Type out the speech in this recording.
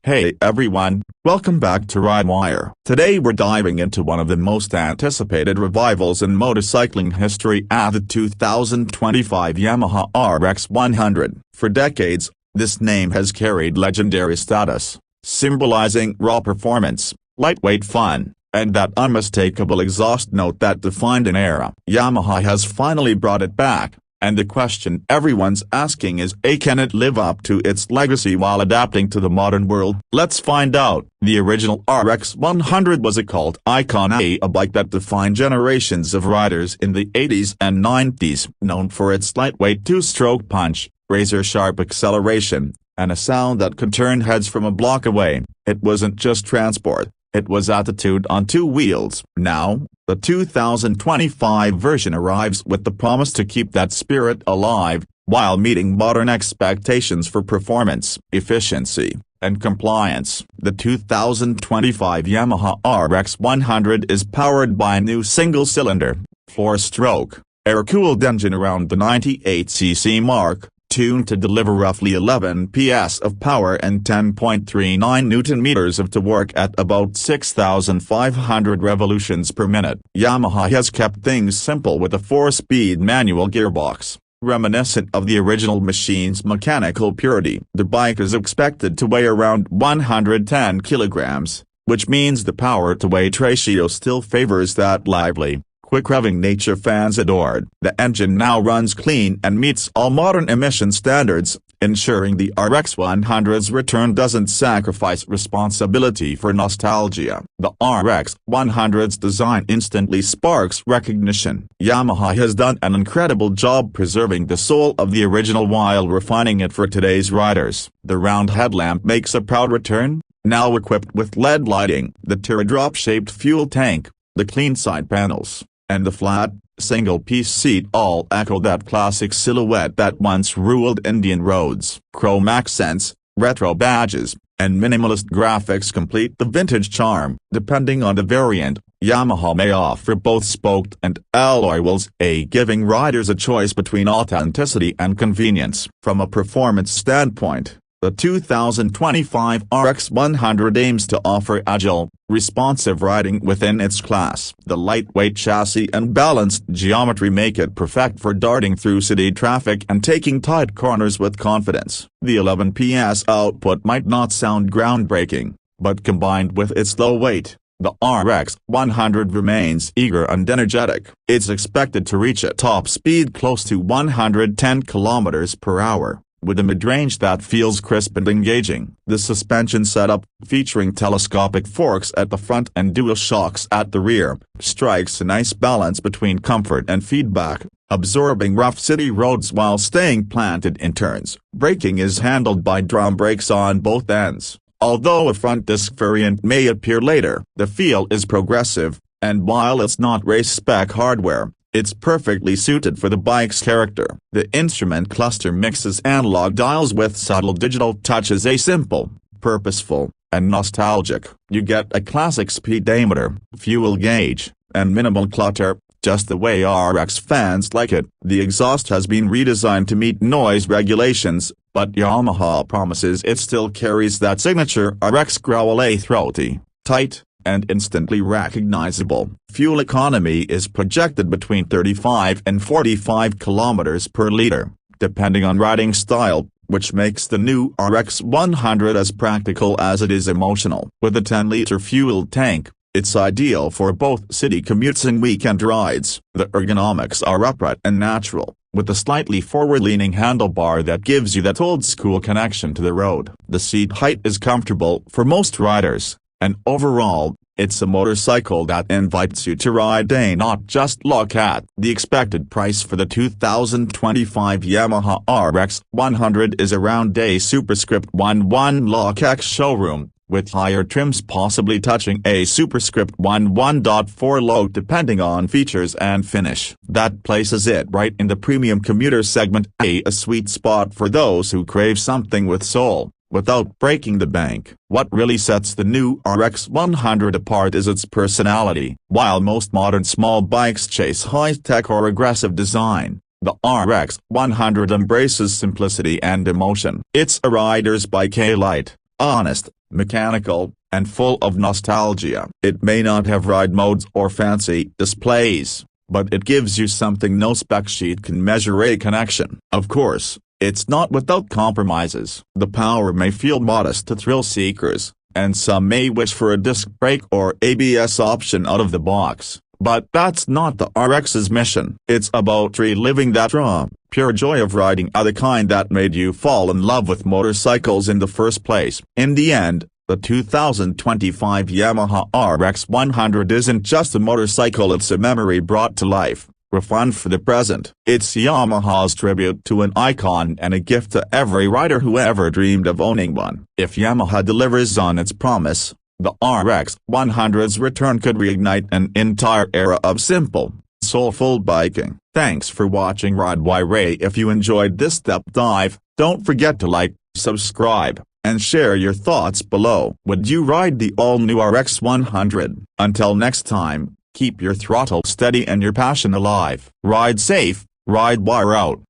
Hey everyone, welcome back to RideWire. Today we're diving into one of the most anticipated revivals in motorcycling history at the 2025 Yamaha RX 100. For decades, this name has carried legendary status, symbolizing raw performance, lightweight fun, and that unmistakable exhaust note that defined an era. Yamaha has finally brought it back. And the question everyone's asking is, can it live up to its legacy while adapting to the modern world? Let's find out. The original RX 100 was a cult icon, a bike that defined generations of riders in the 80s and 90s, known for its lightweight two-stroke punch, razor-sharp acceleration, and a sound that could turn heads from a block away. It wasn't just transport. It was attitude on two wheels. Now, the 2025 version arrives with the promise to keep that spirit alive, while meeting modern expectations for performance, efficiency, and compliance. The 2025 Yamaha RX 100 is powered by a new single-cylinder, four-stroke, air-cooled engine around the 98cc mark, tuned to deliver roughly 11 PS of power and 10.39 Newton-meters of torque at about 6,500 revolutions per minute. Yamaha has kept things simple with a 4-speed manual gearbox, reminiscent of the original machine's mechanical purity. The bike is expected to weigh around 110 kilograms, which means the power-to-weight ratio still favors that lively, quick-revving nature fans adored. The engine now runs clean and meets all modern emission standards, ensuring the RX 100's return doesn't sacrifice responsibility for nostalgia. The RX 100's design instantly sparks recognition. Yamaha has done an incredible job preserving the soul of the original while refining it for today's riders. The round headlamp makes a proud return, now equipped with LED lighting. The teardrop-shaped fuel tank, the clean side panels, and the flat, single-piece seat all echo that classic silhouette that once ruled Indian roads. Chrome accents, retro badges, and minimalist graphics complete the vintage charm. Depending on the variant, Yamaha may offer both spoked and alloy wheels, giving riders a choice between authenticity and convenience. From a performance standpoint, the 2025 RX 100 aims to offer agile, responsive riding within its class. The lightweight chassis and balanced geometry make it perfect for darting through city traffic and taking tight corners with confidence. The 11 PS output might not sound groundbreaking, but combined with its low weight, the RX 100 remains eager and energetic. It's expected to reach a top speed close to 110 km per hour. With a mid-range that feels crisp and engaging. The suspension setup, featuring telescopic forks at the front and dual shocks at the rear, strikes a nice balance between comfort and feedback, absorbing rough city roads while staying planted in turns. Braking is handled by drum brakes on both ends. Although a front disc variant may appear later, the feel is progressive, and while it's not race-spec hardware, it's perfectly suited for the bike's character. The instrument cluster mixes analog dials with subtle digital touches, simple, purposeful, and nostalgic. You get a classic speedometer, fuel gauge, and minimal clutter, just the way RX fans like it. The exhaust has been redesigned to meet noise regulations, but Yamaha promises it still carries that signature RX growl, throaty, tight, and instantly recognizable. Fuel economy is projected between 35 and 45 km per liter, depending on riding style, which makes the new RX 100 as practical as it is emotional. With a 10-liter fuel tank, it's ideal for both city commutes and weekend rides. The ergonomics are upright and natural, with a slightly forward-leaning handlebar that gives you that old-school connection to the road. The seat height is comfortable for most riders, and overall, it's a motorcycle that invites you to ride, not just look at. The expected price for the 2025 Yamaha RX 100 is around a superscript 11 lakh X showroom, with higher trims possibly touching a superscript 11.4 lakh depending on features and finish. That places it right in the premium commuter segment, a sweet spot for those who crave something with soul, without breaking the bank. What really sets the new RX 100 apart is its personality. While most modern small bikes chase high-tech or aggressive design, the RX 100 embraces simplicity and emotion. It's a rider's bike, light, honest, mechanical, and full of nostalgia. It may not have ride modes or fancy displays, but it gives you something no spec sheet can measure: a connection. Of course, it's not without compromises. The power may feel modest to thrill seekers, and some may wish for a disc brake or ABS option out of the box. But that's not the RX's mission. It's about reliving that raw, pure joy of riding, the kind that made you fall in love with motorcycles in the first place. In the end, the 2025 Yamaha RX 100 isn't just a motorcycle, it's a memory brought to life, refined for the present. It's Yamaha's tribute to an icon and a gift to every rider who ever dreamed of owning one. If Yamaha delivers on its promise, the RX 100's return could reignite an entire era of simple, soulful biking. Thanks for watching Ride Wire. If you enjoyed this deep dive, don't forget to like, subscribe, and share your thoughts below. Would you ride the all-new RX 100? Until next time, keep your throttle steady and your passion alive. Ride safe, Ride Wire out.